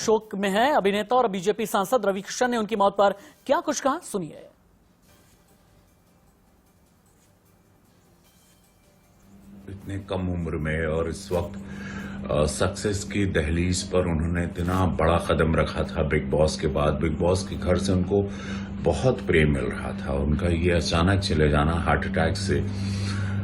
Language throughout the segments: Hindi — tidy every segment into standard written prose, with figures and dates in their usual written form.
शोक में हैं। अभिनेता और बीजेपी सांसद रवि किशन ने उनकी मौत पर क्या कुछ कहा, सुनिए। इतने कम उम्र में और इस वक्त सक्सेस की दहलीज पर उन्होंने इतना बड़ा कदम रखा था। बिग बॉस के बाद बिग बॉस के घर से उनको बहुत प्रेम मिल रहा था। उनका ये अचानक चले जाना हार्ट अटैक से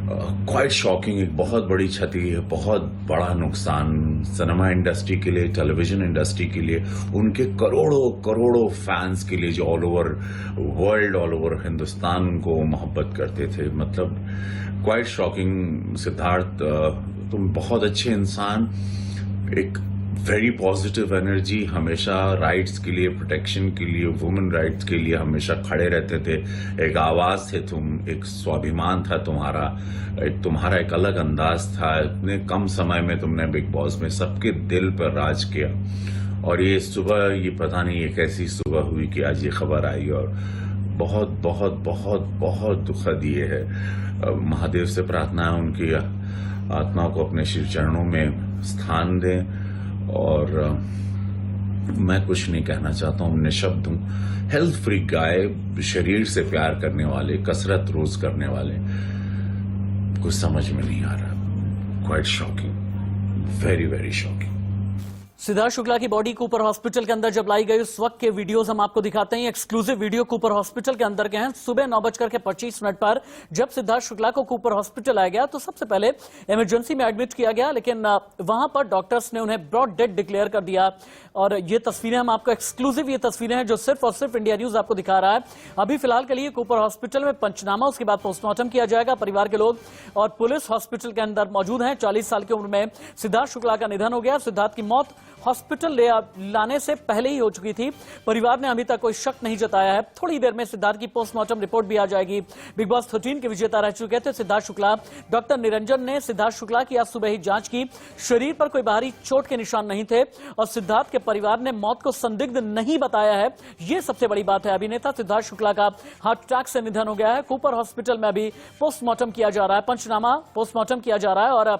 क्वाइट शॉकिंग, एक बहुत बड़ी क्षति है, बहुत बड़ा नुकसान सिनेमा इंडस्ट्री के लिए, टेलीविजन इंडस्ट्री के लिए, उनके करोड़ों करोड़ों फैंस के लिए जो all over world, all over Hindustan को मोहब्बत करते थे। मतलब क्वाइट शॉकिंग। सिद्धार्थ, तुम बहुत अच्छे इंसान, एक वेरी पॉजिटिव एनर्जी, हमेशा राइट्स के लिए, प्रोटेक्शन के लिए, वुमेन राइट्स के लिए हमेशा खड़े रहते थे। एक आवाज थे तुम, एक स्वाभिमान था तुम्हारा, तुम्हारा एक अलग अंदाज था। इतने कम समय में तुमने बिग बॉस में सबके दिल पर राज किया। और ये सुबह, ये पता नहीं ये कैसी सुबह हुई कि आज ये खबर आई, और बहुत बहुत बहुत बहुत दुखद ये है। महादेव से प्रार्थना है उनकी आत्मा को अपने शिव चरणों में स्थान दें। और मैं कुछ नहीं कहना चाहता हूं, निशब्द हूं। हेल्थ फ्रीक गाय, शरीर से प्यार करने वाले, कसरत रोज करने वाले, कुछ समझ में नहीं आ रहा। Quite shocking, very very shocking. Siddharth Shukla की बॉडी कूपर हॉस्पिटल के अंदर जब लाई गई उस वक्त के वीडियोस हम आपको दिखाते हैं। एक्सक्लूसिव वीडियो कूपर हॉस्पिटल के अंदर के हैं। सुबह 9:25 पर जब सिद्धार्थ शुक्ला को कूपर हॉस्पिटल लाया गया तो सबसे पहले इमरजेंसी में एडमिट किया गया, लेकिन वहां पर डॉक्टर्स ने उन्हें ब्रॉड डेड डिक्लेयर कर दिया। और ये तस्वीरें हम आपको एक्सक्लूसिव, ये तस्वीरें हैं जो सिर्फ और सिर्फ इंडिया न्यूज आपको दिखा रहा है। अभी फिलहाल के लिए कूपर हॉस्पिटल में पंचनामा, उसके बाद पोस्टमार्टम किया जाएगा। परिवार के लोग और पुलिस हॉस्पिटल के अंदर मौजूद हैं। 40 साल की उम्र में सिद्धार्थ शुक्ला का निधन हो गया। सिद्धार्थ की मौत हॉस्पिटल लाने से पहले ही हो चुकी थी। परिवार ने अभी तक कोई शक नहीं जताया है। थोड़ी देर में सिद्धार्थ की पोस्टमार्टम रिपोर्ट भी आ जाएगी। बिग बॉस 13 के विजेता रह चुके थे सिद्धार्थ शुक्ला। डॉक्टर निरंजन ने सिद्धार्थ शुक्ला की आज सुबह ही जांच की। शरीर पर कोई बाहरी चोट के निशान नहीं थे और सिद्धार्थ के परिवार ने मौत को संदिग्ध नहीं बताया है। यह सबसे बड़ी बात है। अभिनेता सिद्धार्थ शुक्ला का हार्ट अटैक से निधन हो गया है। कूपर हॉस्पिटल में अभी पोस्टमार्टम किया जा रहा है, पंचनामा पोस्टमार्टम किया जा रहा है। और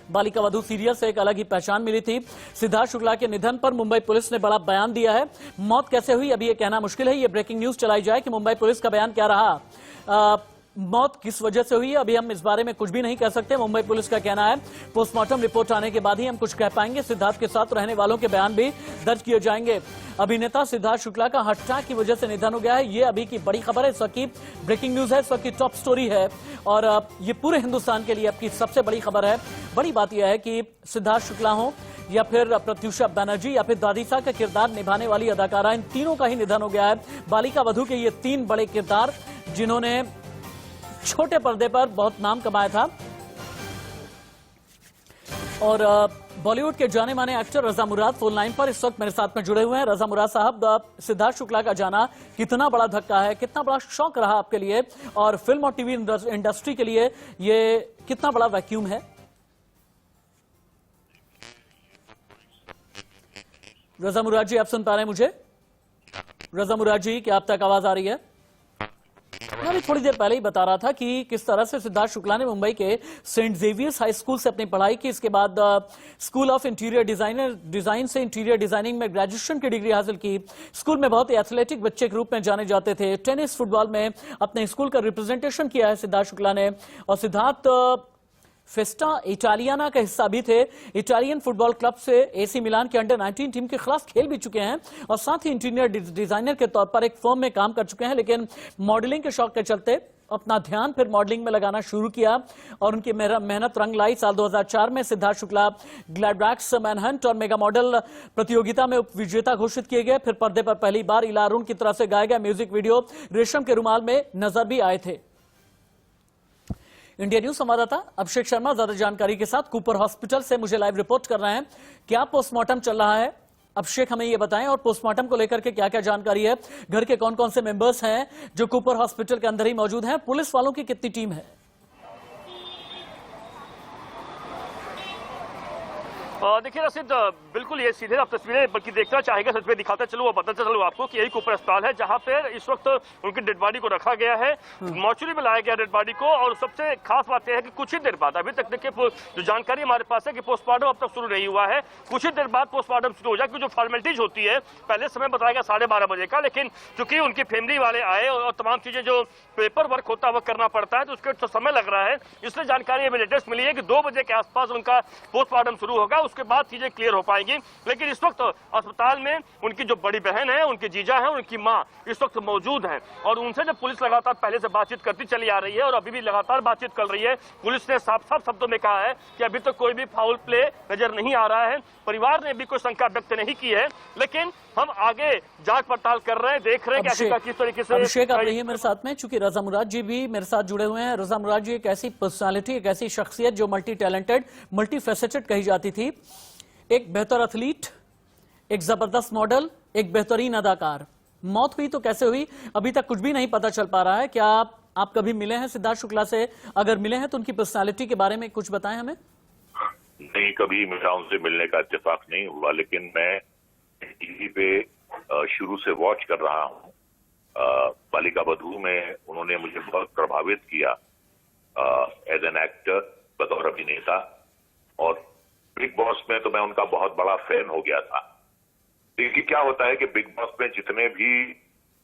बालिका वधू सीरियल से एक अलग ही पहचान मिली थी। सिद्धार्थ शुक्ला के निधन पर मुंबई पुलिस ने बड़ा बयान दिया है। मौत कैसे हुई अभी ये कहना मुश्किल है। ये ब्रेकिंग न्यूज चलाई जाए कि मुंबई पुलिस का बयान क्या रहा। मौत किस वजह से हुई है अभी हम इस बारे में कुछ भी नहीं कह सकते। मुंबई पुलिस का कहना है पोस्टमार्टम रिपोर्ट आने के बाद ही हम कुछ कह पाएंगे। सिद्धार्थ के साथ रहने वालों के बयान भी दर्ज किए जाएंगे। अभिनेता सिद्धार्थ शुक्ला का हार्ट अटैक की वजह से निधन हो गया है। ये अभी की बड़ी खबर है, इस वक्त की ब्रेकिंग न्यूज है, इस वक्त की टॉप स्टोरी है और ये पूरे हिंदुस्तान के लिए अब की सबसे बड़ी खबर है। बड़ी बात यह है कि सिद्धार्थ शुक्ला हो या फिर प्रत्युषा बनर्जी या फिर दादीसा का किरदार निभाने वाली अदाकारा, इन तीनों का ही निधन हो गया है। बालिका वधू के ये 3 बड़े किरदार जिन्होंने छोटे पर्दे पर बहुत नाम कमाया था। और बॉलीवुड के जाने माने एक्टर रजा मुराद फोन लाइन पर इस वक्त मेरे साथ में जुड़े हुए हैं। रजा मुराद साहब, सिद्धार्थ शुक्ला का जाना कितना बड़ा धक्का है, कितना बड़ा शौक रहा आपके लिए और फिल्म और टीवी इंडस्ट्री के लिए ये कितना बड़ा वैक्यूम है? रजा मुराद जी, आप सुन पा रहे हैं मुझे? रजा मुराद जी, क्या आप तक आवाज आ रही है? मैं अभी थोड़ी देर पहले ही बता रहा था कि किस तरह से सिद्धार्थ शुक्ला ने मुंबई के सेंट जेवियर्स हाई स्कूल से अपनी पढ़ाई की। इसके बाद स्कूल ऑफ इंटीरियर डिजाइन से इंटीरियर डिजाइनिंग में ग्रेजुएशन की डिग्री हासिल की। स्कूल में बहुत ही एथलेटिक बच्चे के रूप में जाने जाते थे। टेनिस, फुटबॉल में अपने स्कूल का रिप्रेजेंटेशन किया है सिद्धार्थ शुक्ला ने। और सिद्धार्थ फेस्टा इटालियाना का हिस्सा भी थे। इटालियन फुटबॉल क्लब से एसी मिलान के अंडर 19 टीम के खिलाफ खेल भी चुके हैं और साथ ही इंटीरियर डिजाइनर के तौर पर एक फर्म में काम कर चुके हैं। लेकिन मॉडलिंग के शौक के चलते अपना ध्यान फिर मॉडलिंग में लगाना शुरू किया और उनकी मेहनत रंग लाई। साल 2004 में सिद्धार्थ शुक्ला ग्लैडवैक्स, मैनहंट और मेगा मॉडल प्रतियोगिता में उप विजेता घोषित किए गए। फिर पर्दे पर पहली बार इला अरुण की तरफ से गाया गया म्यूजिक वीडियो रेशम के रुमाल में नजर भी आए थे। इंडिया न्यूज संवाददाता अभिषेक शर्मा ज्यादा जानकारी के साथ कूपर हॉस्पिटल से मुझे लाइव रिपोर्ट कर रहे हैं। क्या पोस्टमार्टम चल रहा है अभिषेक, हमें ये बताएं, और पोस्टमार्टम को लेकर के क्या क्या जानकारी है? घर के कौन कौन से मेंबर्स हैं जो कूपर हॉस्पिटल के अंदर ही मौजूद हैं? पुलिस वालों की कितनी टीम है? देखिए रशीद, बिल्कुल ये सीधे आप तस्वीरें बल्कि देखना चाहेंगे, सच में दिखाता चलो वो बताता चलो आपको कि यही कूपर अस्पताल है जहां पर इस वक्त उनकी डेड बॉडी को रखा गया है, मॉर्चरी में लाया गया डेड बॉडी को। और सबसे खास बात यह है कि कुछ ही देर बाद, अभी तक देखिए जो जानकारी हमारे पास है कि पोस्टमार्टम अब तक शुरू नहीं हुआ है, कुछ ही देर बाद पोस्टमार्टम शुरू हो जाए, क्योंकि जो फॉर्मेलिटीज होती है पहले समय बताया गया 12:30 बजे का, लेकिन चूंकि उनकी फैमिली वाले आए और तमाम चीजें जो पेपर वर्क होता है वो करना पड़ता है, तो उसके तो समय लग रहा है। इसलिए जानकारी अभी लेटेस्ट मिली है कि 2 बजे के आसपास उनका पोस्टमार्टम शुरू होगा, उसके बाद चीजें क्लियर हो पाएंगी। लेकिन इस वक्त अस्पताल में उनकी जो बड़ी बहन है, उनकी जीजा है, उनकी मां इस वक्त मौजूद हैं और उनसे जब पुलिस लगातार पहले से बातचीत करती चली आ रही है और अभी भी लगातार बातचीत कर रही है। पुलिस ने साफ साफ शब्दों में कहा है कि अभी तक कोई भी फाउल प्ले नजर नहीं आ रहा है। परिवार ने भी कोई शंका व्यक्त नहीं की है, लेकिन हम आगे जांच पड़ताल कर रहे हैं, देख रहे हैं कि किस तरीके से। अभिषेक, आप रहिए मेरे साथ में, चूंकि रजा मुराद जी भी मेरे साथ जुड़े हुए हैं। रजा मुराद जी एक ऐसी पर्सनालिटी, एक ऐसी शख्सियत जो मल्टी टैलेंटेड, मल्टी फेसेटेड कही जाती थी, एक बेहतर एथलीट, एक जबरदस्त मॉडल, एक बेहतरीन अदाकार। मौत हुई तो कैसे हुई अभी तक कुछ भी नहीं पता चल पा रहा है। क्या आप कभी मिले हैं सिद्धार्थ शुक्ला से? अगर मिले हैं तो उनकी पर्सनालिटी के बारे में कुछ बताएं हमें। नहीं, कभी मेरा उनसे मिलने का इत्तेफाक नहीं हुआ, लेकिन मैं टीवी पे शुरू से वॉच कर रहा हूँ। बालिका बधू में उन्होंने मुझे बहुत प्रभावित किया एज एन एक्टर, बतौर अभिनेता, और बिग बॉस में तो मैं उनका बहुत बड़ा फैन हो गया था। देखिए क्या होता है कि बिग बॉस में जितने भी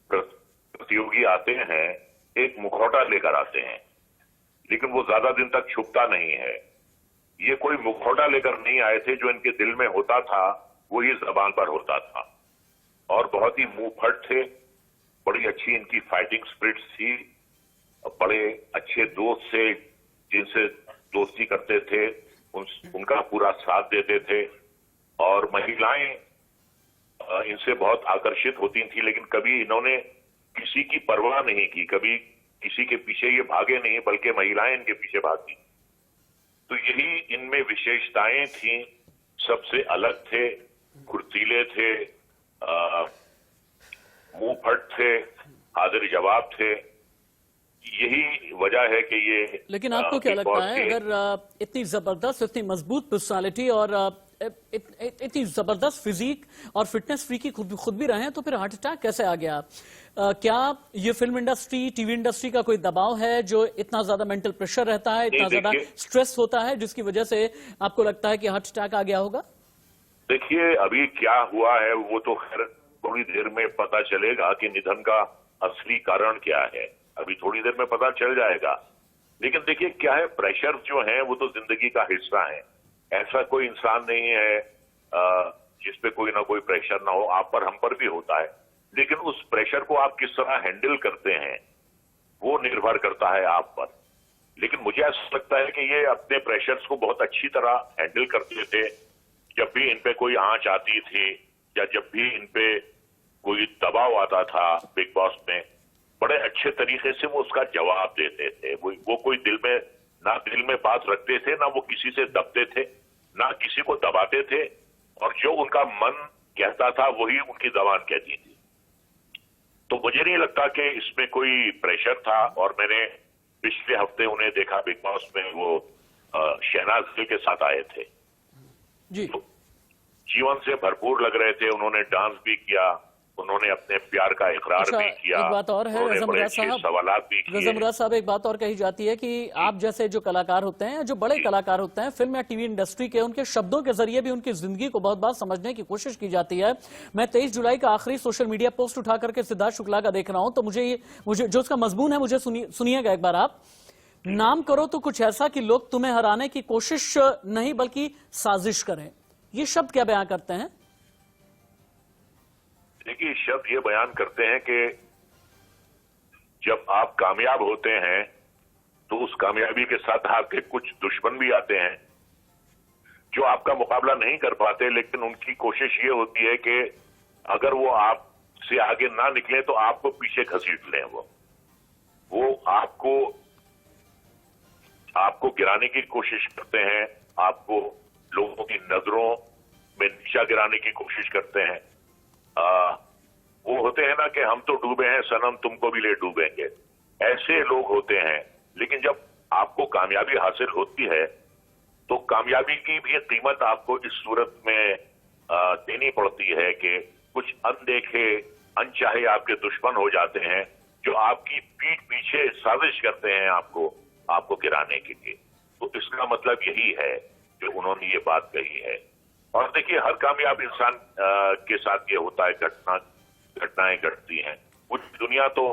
प्रतियोगी आते हैं एक मुखौटा लेकर आते हैं, लेकिन वो ज्यादा दिन तक छुपता नहीं है। ये कोई मुखौटा लेकर नहीं आए थे, जो इनके दिल में होता था वो ही जबान पर होता था, और बहुत ही मुंहफट थे। बड़ी अच्छी इनकी फाइटिंग स्पिरिट थी, बड़े अच्छे दोस्त से जिनसे दोस्ती करते थे उनका पूरा साथ देते थे, और महिलाएं इनसे बहुत आकर्षित होती थी, लेकिन कभी इन्होंने किसी की परवाह नहीं की, कभी किसी के पीछे ये भागे नहीं, बल्कि महिलाएं इनके पीछे भागी। तो यही इनमें विशेषताएं थी। सबसे अलग थे, फुर्तीले थे, मुंहफट थे, हाजिर जवाब थे। यही वजह है कि ये। लेकिन आपको क्या लगता है, अगर इतनी जबरदस्त, इतनी मजबूत पर्सनालिटी और इतनी जबरदस्त फिजिक और फिटनेस फ्रीकी खुद भी रहे हैं, तो फिर हार्ट अटैक कैसे आ गया? क्या ये फिल्म इंडस्ट्री, टीवी इंडस्ट्री का कोई दबाव है, जो इतना ज्यादा मेंटल प्रेशर रहता है, इतना ज्यादा स्ट्रेस होता है, जिसकी वजह से आपको लगता है कि हार्ट अटैक आ गया होगा? देखिए अभी क्या हुआ है वो तो खैर थोड़ी देर में पता चलेगा कि निधन का असली कारण क्या है। अभी थोड़ी देर में पता चल जाएगा। लेकिन देखिए क्या है, प्रेशर जो है वो तो जिंदगी का हिस्सा है। ऐसा कोई इंसान नहीं है जिसपे कोई ना कोई प्रेशर ना हो। आप पर, हम पर भी होता है, लेकिन उस प्रेशर को आप किस तरह हैंडल करते हैं वो निर्भर करता है आप पर। लेकिन मुझे ऐसा लगता है कि ये अपने प्रेशर्स को बहुत अच्छी तरह हैंडल करते थे। जब भी इन पे कोई आंच आती थी या जब भी इन पे कोई दबाव आता था बिग बॉस में, बड़े अच्छे तरीके से वो उसका जवाब देते थे। वो कोई दिल में बात रखते थे, ना वो किसी से दबते थे, ना किसी को दबाते थे, और जो उनका मन कहता था वही उनकी जबान कहती थी। तो मुझे नहीं लगता कि इसमें कोई प्रेशर था। और मैंने पिछले हफ्ते उन्हें देखा बिग बॉस में, वो शहनाज गिल के साथ आए थे जी। तो जीवन से भरपूर लग रहे थे। उन्होंने डांस भी किया, उन्होंने अपने प्यार का इकरार भी किया। एक बात और है रजा मुराद साहब, रजा मुराद साहब, एक बात और कही जाती है कि आप जैसे जो कलाकार होते हैं, जो बड़े कलाकार होते हैं फिल्म या टीवी इंडस्ट्री के, उनके शब्दों के जरिए भी उनकी जिंदगी को बहुत बार समझने की कोशिश की जाती है। मैं 23 जुलाई का आखिरी सोशल मीडिया पोस्ट उठा करके सिद्धार्थ शुक्ला का देख रहा हूं, तो मुझे जो उसका मजमून है, मुझे सुनिएगा एक बार आप। नाम करो तो कुछ ऐसा कि लोग तुम्हें हराने की कोशिश नहीं बल्कि साजिश करें। ये शब्द क्या बयान करते हैं? देखिए शब्द ये बयान करते हैं कि जब आप कामयाब होते हैं तो उस कामयाबी के साथ आपके कुछ दुश्मन भी आते हैं जो आपका मुकाबला नहीं कर पाते, लेकिन उनकी कोशिश ये होती है कि अगर वो आपसे आगे ना निकले तो आपको पीछे घसीट लें। वो आपको गिराने की कोशिश करते हैं, आपको लोगों की नजरों में नीचा गिराने की कोशिश करते हैं। वो होते हैं ना कि हम तो डूबे हैं सनम, तुमको भी ले डूबेंगे। ऐसे लोग होते हैं। लेकिन जब आपको कामयाबी हासिल होती है तो कामयाबी की भी कीमत आपको इस सूरत में देनी पड़ती है कि कुछ अनदेखे अनचाहे आपके दुश्मन हो जाते हैं जो आपकी पीठ पीछे साजिश करते हैं आपको गिराने के लिए। तो इसका मतलब यही है जो उन्होंने ये बात कही है। और देखिए, हर कामयाब इंसान के साथ ये होता है, घटनाएं घटती हैं। कुछ दुनिया तो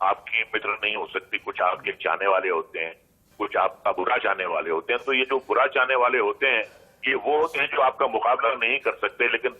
आपकी मित्र नहीं हो सकती, कुछ आपके चाहने वाले होते हैं, कुछ आपका बुरा चाहने वाले होते हैं। तो ये जो बुरा चाहने वाले होते हैं, ये वो होते हैं जो आपका मुकाबला नहीं कर सकते, लेकिन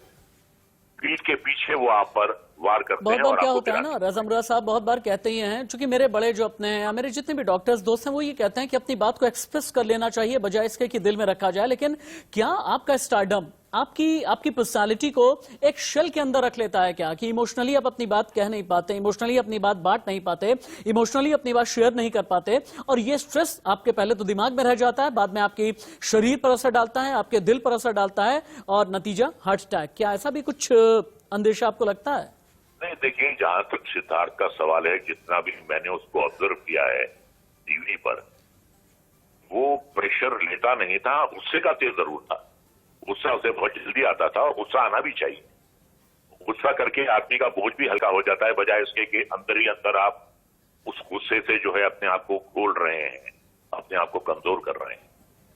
पीठ के पीछे वो आप पर वार करते बहुत हैं। बार और क्या आपको होता है ना, गिराते हैं। रज़ा मुराद साहब बहुत बार कहते ही हैं, चूंकि मेरे बड़े जो अपने हैं, मेरे जितने भी डॉक्टर्स दोस्त हैं, वो ये कहते हैं कि अपनी बात को एक्सप्रेस कर लेना चाहिए बजाय इसके कि दिल में रखा जाए। लेकिन क्या आपका स्टारडम आपकी पर्सनालिटी को एक शेल के अंदर रख लेता है क्या, कि इमोशनली आप अपनी बात कह नहीं पाते, इमोशनली अपनी बात बांट नहीं पाते, इमोशनली अपनी बात शेयर नहीं कर पाते, और ये स्ट्रेस आपके पहले तो दिमाग में रह जाता है, बाद में आपकी शरीर पर असर डालता है, आपके दिल पर असर डालता है, और नतीजा हार्ट अटैक। क्या ऐसा भी कुछ अंदेशा आपको लगता है? नहीं, देखिए, जहां तक सिद्धार्थ का सवाल है, जितना भी मैंने उसको ऑब्जर्व किया है टीवी पर, वो प्रेशर लेता नहीं था, गुस्से का तेज जरूर था। गुस्सा उसे बहुत जल्दी आता था, और गुस्सा आना भी चाहिए। गुस्सा करके आदमी का बोझ भी हल्का हो जाता है, बजाय इसके कि अंदर ही अंदर आप उस गुस्से से जो है अपने आप को खोल रहे हैं, अपने आप को कमजोर कर रहे हैं।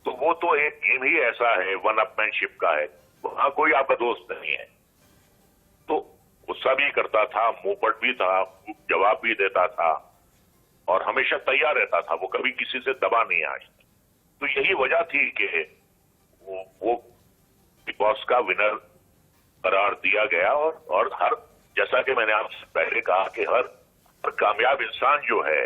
तो वो तो एक गेम ही ऐसा है, वन अपमैनशिप का है, वहां कोई आपका दोस्त नहीं है। तो गुस्सा भी करता था, मुंहपट भी था, जवाब भी देता था, और हमेशा तैयार रहता था। वो कभी किसी से दबा नहीं आज तक। तो यही वजह थी कि वो बिग बॉस का विनर करार दिया गया। और हर, जैसा कि मैंने आपसे पहले कहा कि हर कामयाब इंसान जो है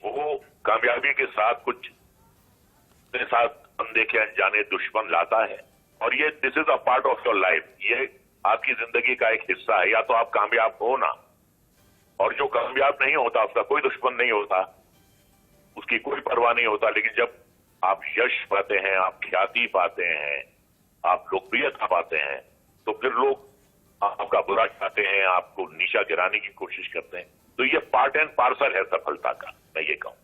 वो कामयाबी के साथ कुछ अपने साथ अनदेखे अनजाने दुश्मन लाता है। और ये this is a part of your life, ये आपकी जिंदगी का एक हिस्सा है। या तो आप कामयाब हो ना, और जो कामयाब नहीं होता उसका कोई दुश्मन नहीं होता, उसकी कोई परवाह नहीं होता। लेकिन जब आप यश पाते हैं, आप ख्याति पाते हैं, आप लोकप्रियता पाते हैं, तो फिर लोग आपका बुरा चाहते हैं, आपको नीचा गिराने की कोशिश करते हैं। तो ये पार्ट एंड पार्सल है सफलता का, मैं ये कहूं।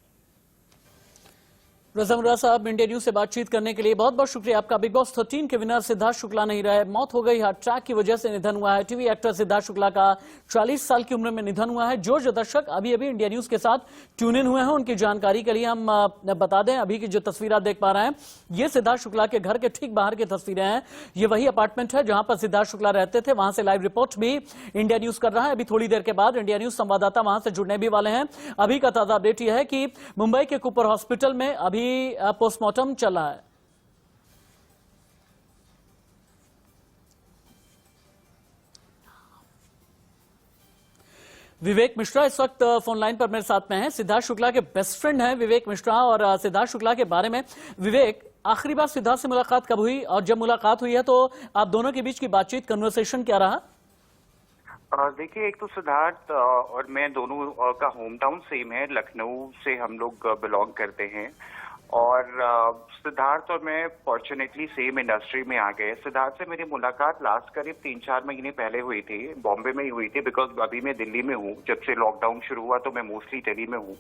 रज़ा मुराद साहब, इंडिया न्यूज से बातचीत करने के लिए बहुत बहुत शुक्रिया आपका। बिग बॉस 13 के विनर सिद्धार्थ शुक्ला नहीं रहे, मौत हो गई, हार्ट अटैक की वजह से निधन हुआ है। टीवी एक्टर सिद्धार्थ शुक्ला का 40 साल की उम्र में निधन हुआ है। जो दर्शक अभी अभी इंडिया न्यूज के साथ ट्यून इन हुए हैं, उनकी जानकारी के लिए हम बता दें, अभी की जो तस्वीर आप देख पा रहे हैं, ये सिद्धार्थ शुक्ला के घर के ठीक बाहर की तस्वीरें हैं। ये वही अपार्टमेंट है जहां पर सिद्धार्थ शुक्ला रहते थे, वहां से लाइव रिपोर्ट भी इंडिया न्यूज कर रहा है। अभी थोड़ी देर के बाद इंडिया न्यूज संवाददाता वहां से जुड़ने भी वाले हैं। अभी का ताजा अपडेट यह है कि मुंबई के कूपर हॉस्पिटल में अभी पोस्टमार्टम चला है। विवेक मिश्रा इस वक्त फोन लाइन पर मेरे साथ में हैं। सिद्धार्थ शुक्ला के बेस्ट फ्रेंड हैं विवेक मिश्रा, और सिद्धार्थ शुक्ला के बारे में, विवेक, आखिरी बार सिद्धार्थ से मुलाकात कब हुई, और जब मुलाकात हुई है तो आप दोनों के बीच की बातचीत, कन्वर्सेशन क्या रहा? देखिए, एक तो सिद्धार्थ और मैं दोनों का होम टाउन सेम है, लखनऊ से हम लोग बिलोंग करते हैं। और सिद्धार्थ और मैं फॉर्चुनेटली सेम इंडस्ट्री में आ गए। सिद्धार्थ से मेरी मुलाकात लास्ट करीब 3-4 महीने पहले हुई थी, बॉम्बे में ही हुई थी, बिकॉज अभी मैं दिल्ली में हूँ। जब से लॉकडाउन शुरू हुआ तो मैं मोस्टली दिल्ली में हूँ।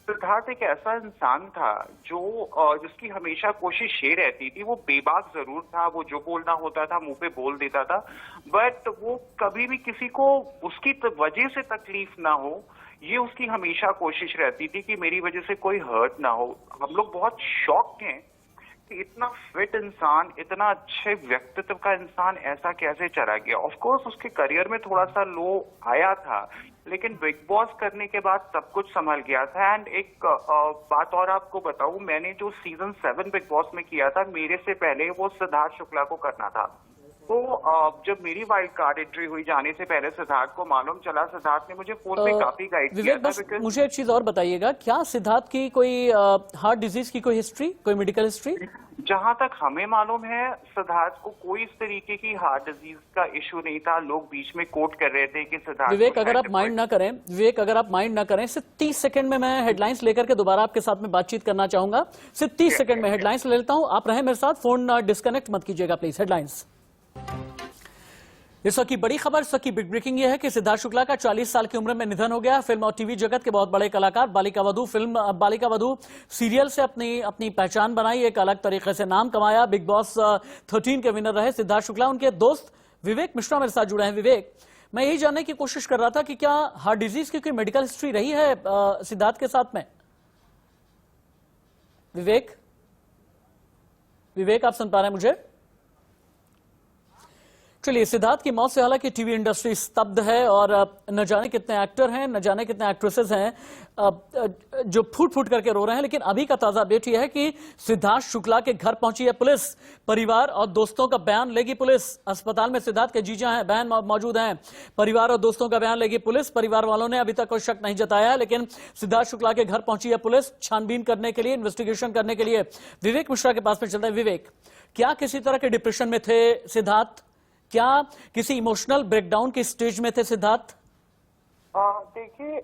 सिद्धार्थ एक ऐसा इंसान था जिसकी हमेशा कोशिश ये रहती थी, वो बेबाक जरूर था, वो जो बोलना होता था मुंह पे बोल देता था, बट वो कभी भी किसी को उसकी वजह से तकलीफ ना हो, ये उसकी हमेशा कोशिश रहती थी कि मेरी वजह से कोई हर्ट ना हो। हम लोग बहुत शॉक्ड हैं कि इतना फिट इंसान, इतना अच्छे व्यक्तित्व का इंसान ऐसा कैसे चला गया। ऑफ कोर्स उसके करियर में थोड़ा सा लो आया था, लेकिन बिग बॉस करने के बाद सब कुछ संभल गया था। एंड एक बात और आपको बताऊं, मैंने जो सीजन 7 बिग बॉस में किया था, मेरे से पहले वो सिद्धार्थ शुक्ला को करना था। तो जब मेरी वाइल्ड कार्ड एंट्री हुई, जाने से पहले सिद्धार्थ को मालूम चला, सिद्धार्थ ने मुझे फोन पे काफी गाइड किया था। बस मुझे एक चीज और बताइएगा, क्या सिद्धार्थ की कोई हार्ट डिजीज की कोई हिस्ट्री, कोई मेडिकल हिस्ट्री? जहां तक हमें मालूम है, सिद्धार्थ को कोई इस तरीके की हार्ट डिजीज का इशू नहीं था। लोग बीच में कोट कर रहे थे कि सिद्धार्थ, विवेक अगर आप माइंड ना करें, विवेक अगर आप माइंड ना करें, सिर्फ 30 सेकंड में मैं हेडलाइंस लेकर के दोबारा आपके साथ में बातचीत करना चाहूंगा। सिर्फ 30 सेकंड में हेडलाइंस ले लेता हूं, आप रहे मेरे साथ, फोन डिस्कनेक्ट मत कीजिएगा प्लीज। हेडलाइंस। इस वक्त की बड़ी खबर, इस वक्त की बिग ब्रेकिंग यह है कि सिद्धार्थ शुक्ला का 40 साल की उम्र में निधन हो गया। फिल्म और टीवी जगत के बहुत बड़े कलाकार, बालिका वधू फिल्म बालिका वधू सीरियल से अपनी पहचान बनाई, एक अलग तरीके से नाम कमाया, बिग बॉस 13 के विनर रहे सिद्धार्थ शुक्ला। उनके दोस्त विवेक मिश्रा मेरे साथ जुड़े हैं। विवेक, मैं यही जानने की कोशिश कर रहा था कि क्या हार्ट डिजीज की कोई मेडिकल हिस्ट्री रही है सिद्धार्थ के साथ में? विवेक आप सुन पा रहे हैं मुझे? चलिए, सिद्धार्थ की मौत से हालांकि टीवी इंडस्ट्री स्तब्ध है और न जाने कितने एक्टर हैं, न जाने कितने एक्ट्रेसेस हैं जो फूट फूट करके रो रहे हैं। लेकिन अभी का ताजा अपडेट यह है कि सिद्धार्थ शुक्ला के घर पहुंची है पुलिस। परिवार और दोस्तों का बयान लेगी पुलिस। अस्पताल में सिद्धार्थ के जीजा हैं, बहन मौजूद हैं। परिवार और दोस्तों का बयान लेगी पुलिस। परिवार वालों ने अभी तक कोई शक नहीं जताया है, लेकिन सिद्धार्थ शुक्ला के घर पहुंची है पुलिस छानबीन करने के लिए, इन्वेस्टिगेशन करने के लिए। विवेक मिश्रा के पास में चलते हैं। विवेक, क्या किसी तरह के डिप्रेशन में थे सिद्धार्थ? क्या किसी इमोशनल ब्रेकडाउन की स्टेज में थे सिद्धार्थ? देखिए,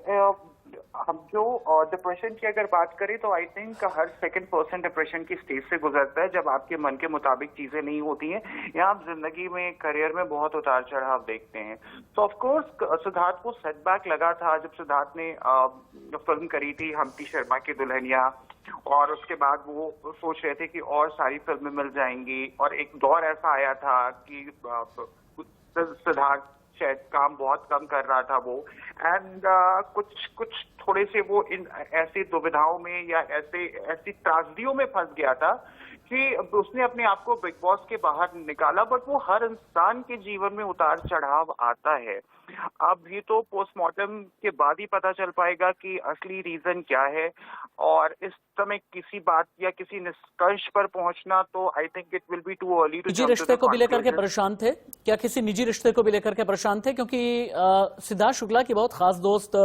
हम जो डिप्रेशन की अगर बात करें तो I think her second person depression की स्टेज से गुजरता है जब आपके मन के मुताबिक चीजें नहीं होती हैं या आप जिंदगी में, करियर में बहुत उतार चढ़ाव देखते हैं। तो ऑफ कोर्स सिद्धार्थ को सेटबैक लगा था जब सिद्धार्थ ने फिल्म करी थी हम्टी शर्मा की दुल्हनिया, और उसके बाद वो सोच रहे थे कि और सारी फिल्में मिल जाएंगी, और एक दौर ऐसा आया था कि सिद्धार्थ शायद काम बहुत कम कर रहा था वो, एंड कुछ थोड़े से वो इन ऐसी दुविधाओं में या ऐसी त्रासदियों में फंस गया था कि उसने अपने आप को बिग बॉस के बाहर निकाला। बट वो हर इंसान के जीवन में उतार चढ़ाव आता है। अब ये तो पोस्टमार्टम के बाद ही पता चल पाएगा कि असली रीजन क्या है, और इस समय किसी बात या किसी निष्कर्ष पर पहुंचना तो I think it will be too early to. निजी रिश्ते को भी लेकर के परेशान थे क्या? किसी निजी रिश्ते को भी लेकर के परेशान थे? क्योंकि सिद्धार्थ शुक्ला की बहुत खास दोस्त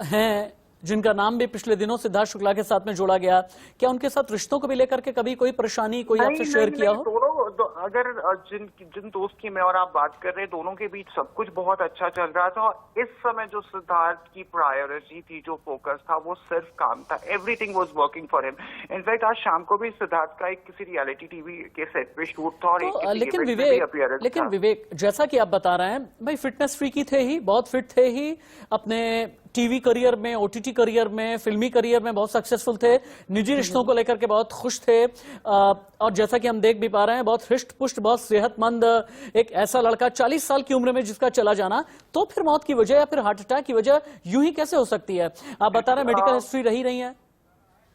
हैं जिनका नाम भी पिछले दिनों सिद्धार्थ शुक्ला के साथ में जोड़ा गया। क्या उनके साथ रिश्तों को भी लेकर के कभी कोई परेशानी कोई आपसे शेयर किया हो? दोनों अगर जिन दोस्त की मैं और आप बात कर रहे हैं, दोनों के बीच सब कुछ बहुत अच्छा चल रहा था। और इस समय जो सिद्धार्थ की प्रायोरिटी थी, जो फोकस था, वो सिर्फ काम था। Everything was working for him. In fact आज शाम को भी सिद्धार्थ का एक किसी रियलिटी टीवी के सेट पे शूट था और तो, लेकिन विवेक, जैसा कि आप बता रहे हैं भाई, फिटनेस फ्रीकी थे ही, बहुत फिट थे ही, अपने टीवी करियर में, ओटीटी करियर में, फिल्मी करियर में बहुत सक्सेसफुल थे, निजी रिश्तों को लेकर के बहुत खुश थे, और जैसा कि हम देख भी पा रहे हैं बहुत हृष्ट पुष्ट, बहुत सेहतमंद एक ऐसा लड़का 40 साल की उम्र में जिसका चला जाना, तो फिर मौत की वजह या फिर हार्ट अटैक की वजह यूं ही कैसे हो सकती है? आप बता रहे हैं मेडिकल हिस्ट्री रही है।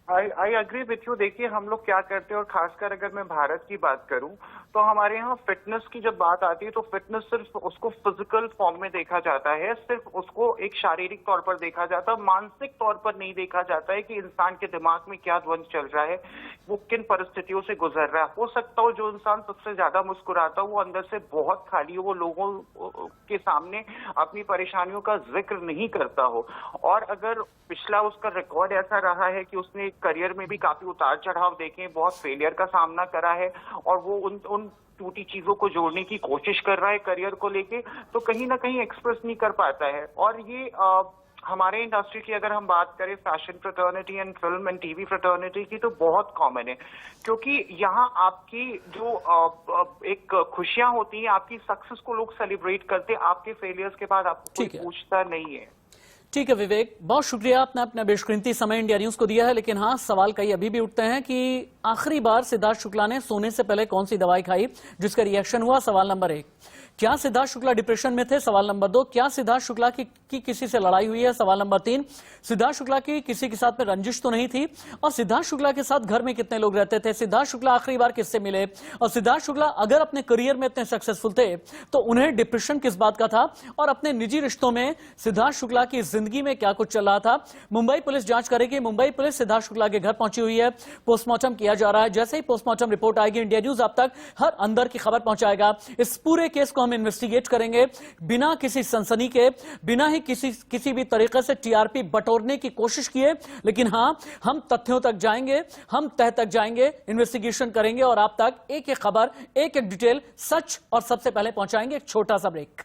I agree with you. देखिए, हम लोग क्या करते हैं, और खासकर अगर मैं भारत की बात करूं तो हमारे यहाँ फिटनेस की जब बात आती है तो फिटनेस सिर्फ उसको फिजिकल फॉर्म में देखा जाता है, सिर्फ उसको एक शारीरिक तौर पर देखा जाता है, मानसिक तौर पर नहीं देखा जाता है कि इंसान के दिमाग में क्या द्वंद चल रहा है, वो किन परिस्थितियों से गुजर रहा है। हो सकता हो जो इंसान सबसे ज्यादा मुस्कुराता हो वो अंदर से बहुत खाली हो, वो लोगों के सामने अपनी परेशानियों का जिक्र नहीं करता हो। और अगर पिछला उसका रिकॉर्ड ऐसा रहा है कि उसने करियर में भी काफी उतार चढ़ाव देखे, बहुत फेलियर का सामना करा है, और वो उन टूटी चीजों को जोड़ने की कोशिश कर रहा है करियर को लेके, तो कहीं ना कहीं एक्सप्रेस नहीं कर पाता है। और ये हमारे इंडस्ट्री की अगर हम बात करें, fashion fraternity and film and TV fraternity की, तो बहुत कॉमन है। क्योंकि यहाँ आपकी जो एक खुशियां होती हैं, आपकी सक्सेस को लोग सेलिब्रेट करते हैं, आपके फेलियर्स के बाद आपको कोई पूछता नहीं है। ठीक है विवेक, बहुत शुक्रिया, आपने अपना बेशकीमती समय इंडिया न्यूज को दिया है। लेकिन हाँ, सवाल कई अभी भी उठते हैं कि आखिरी बार सिद्धार्थ शुक्ला ने सोने से पहले कौन सी दवाई खाई जिसका रिएक्शन हुआ? सवाल नंबर 1। क्या सिद्धार्थ शुक्ला डिप्रेशन में थे? सवाल नंबर 2। क्या सिद्धार्थ शुक्ला की किसी से लड़ाई हुई है? सवाल नंबर 3। सिद्धार्थ शुक्ला की किसी के साथ में रंजिश तो नहीं थी? और सिद्धार्थ शुक्ला के साथ घर में कितने लोग रहते थे? सिद्धार्थ शुक्ला आखिरी बार किससे मिले? और सिद्धार्थ शुक्ला अगर अपने करियर में इतने सक्सेसफुल थे तो उन्हें डिप्रेशन किस बात का था? और अपने निजी रिश्तों में सिद्धार्थ शुक्ला की जिंदगी में क्या कुछ चल रहा था? मुंबई पुलिस जांच करेगी। मुंबई पुलिस सिद्धार्थ शुक्ला के घर पहुंची हुई है, पोस्टमार्टम किया जा रहा है। जैसे ही पोस्टमार्टम रिपोर्ट आएगी, इंडिया न्यूज आप तक हर अंदर की खबर पहुंचाएगा। इस पूरे केस को हम इन्वेस्टिगेट करेंगे बिना किसी सनसनी के, बिना ही किसी भी तरीके से टीआरपी बटोरने की कोशिश किए। लेकिन हां, हम तथ्यों तक जाएंगे, हम तह तक जाएंगे, इन्वेस्टिगेशन करेंगे और आप तक एक एक खबर, एक एक डिटेल, सच और सबसे पहले पहुंचाएंगे। एक छोटा सा ब्रेक।